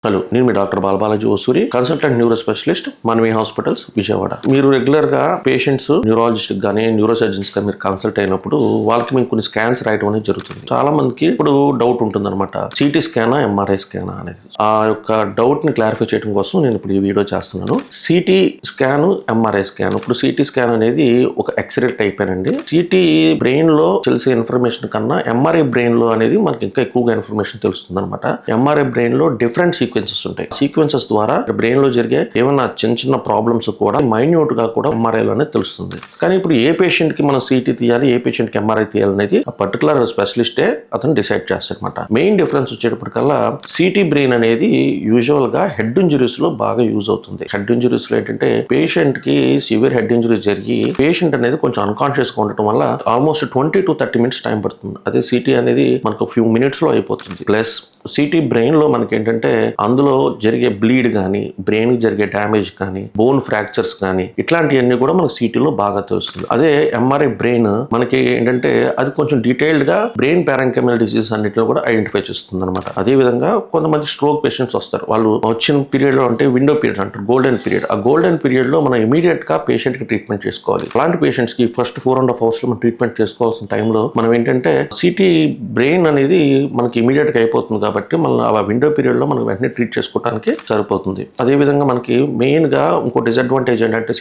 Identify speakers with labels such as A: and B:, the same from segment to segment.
A: Hello, నేను మీ doctor బాలబాలాజీ ఓసూరి, consultant neuro specialist, మనవి hospitals, Vijayawada. మీరు రెగ్యులర్ గా పేషెంట్స్ న్యూరాలజిస్ట్ కానీ న్యూరో సర్జన్స్ గా మీరు కన్సల్ట్ అయినప్పుడు వాళ్ళకి మేము కొన్ని స్కాన్స్ రాయడం అనేది జరుగుతుంది. చాలా మందికి ఇప్పుడు డౌట్ ఉంటుంది అనమాట, సిటీ స్కానా ఎంఆర్ఐ స్కానా అనేది. ఆ యొక్క డౌట్ ని క్లారిఫై చేయడం కోసం నేను ఇప్పుడు ఈ వీడియో చేస్తున్నాను. CT scan, MRI scan. ఇప్పుడు సిటీ స్కాన్ అనేది ఒక ఎక్స్రే టైప్ అండి. సిటీ బ్రెయిన్ లో తెలిసే ఇన్ఫర్మేషన్ కన్నా ఎంఆర్ఐ బ్రెయిన్ లో అనేది మనకి ఇంకా ఎక్కువగా ఇన్ఫర్మేషన్ తెలుస్తుంది అనమాట. ఎంఆర్ఐ బ్రెయిన్ లో డిఫరెంట్ సీక్వెన్సెస్ ఉంటాయి. సీక్వెన్సెస్ ద్వారా బ్రెయిన్ లో జరిగే ఏమైనా చిన్న చిన్న ప్రాబ్లమ్స్ కూడా మైన్యూట్ గా కూడా ఎంఆర్ఐ లోనే తెలుస్తుంది. కానీ ఇప్పుడు ఏ పేషెంట్ కి మనం సిటీ తీయాలి, ఏ పేషెంట్ కి ఎంఆర్ఐ తీయాలనేది ఆ పర్టికులర్ స్పెషలిస్టే అతను డిసైడ్ చేస్తారనమాట. మెయిన్ డిఫరెన్స్ వచ్చేటప్పటికల్లా సిటీ బ్రెయిన్ అనేది యూజువల్ గా హెడ్ ఇంజురీస్ లో బాగా యూజ్ అవుతుంది. హెడ్ ఇంజురీస్ లో ఏంటంటే పేషెంట్ కి సివియర్ హెడ్ ఇంజురీస్ జరిగి పేషెంట్ అనేది కొంచెం అన్కాన్షియస్ గా ఉండటం వల్ల ఆల్మోస్ట్ 20 to 30 minutes టైం పడుతుంది. అదే సిటీ అనేది మనకు ఫ్యూ మినిట్స్ లో అయిపోతుంది. ప్లస్ సిటీ బ్రెయిన్ లో మనకి ఏంటంటే అందులో జరిగే బ్లీడ్ కానీ, బ్రెయిన్ కి జరిగే డ్యామేజ్ కానీ, బోన్ ఫ్రాక్చర్స్ కానీ, ఇట్లాంటివన్నీ కూడా మనకు సిటీలో బాగా తెలుస్తుంది. అదే ఎంఆర్ఐ బ్రెయిన్ మనకి ఏంటంటే అది కొంచెం డీటెయిల్డ్ గా బ్రెయిన్ పారెన్కైమల్ డిసీజ్ అన్నిటిలో కూడా ఐడెంటిఫై చేస్తుంది అనమాట. అదే విధంగా కొంతమంది స్ట్రోక్ పేషెంట్స్ వస్తారు. వాళ్ళు వచ్చిన పీరియడ్ లో అంటే విండో పీరియడ్ అంటారు, గోల్డెన్ పీరియడ్. ఆ గోల్డెన్ పీరియడ్ లో మనం ఇమీడియట్ గా పేషెంట్ కి ట్రీట్మెంట్ చేసుకోవాలి. అలాంటి పేషెంట్స్ కి ఫస్ట్ 4.5 hours లో మనం ట్రీట్మెంట్ చేసుకోవాల్సిన టైంలో మనం ఏంటంటే సిటీ బ్రెయిన్ అనేది మనకి ఇమీడియట్ గా అయిపోతుంది కాబట్టి మనం ఆ విండో పీరియడ్ లో మనం వెంటనే ట్రీట్ చేసుకోవడానికి సరిపోతుంది. అదే విధంగా మనకి మెయిన్ గా ఇంకో డిసడ్వాంటేజ్ ఏంటంటే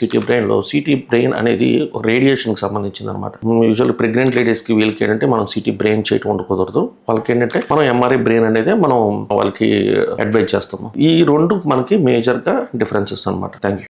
A: సిటీ బ్రెయిన్ అనేది రేడియేషన్ కి సంబంధించింది అనమాట. యూజువల్ ప్రెగ్నెంట్ లేడీస్ కి వీళ్ళకి ఏంటంటే మనం సిటీ బ్రెయిన్ చేయడం ఉండకూడదు. వాళ్ళకి ఏంటంటే మనం ఎంఆర్ఐ బ్రెయిన్ అనేది మనం వాళ్ళకి అడ్వైజ్ చేస్తాము. ఈ రెండు మనకి మేజర్ గా డిఫరెన్సెస్ అనమాట. Thank you.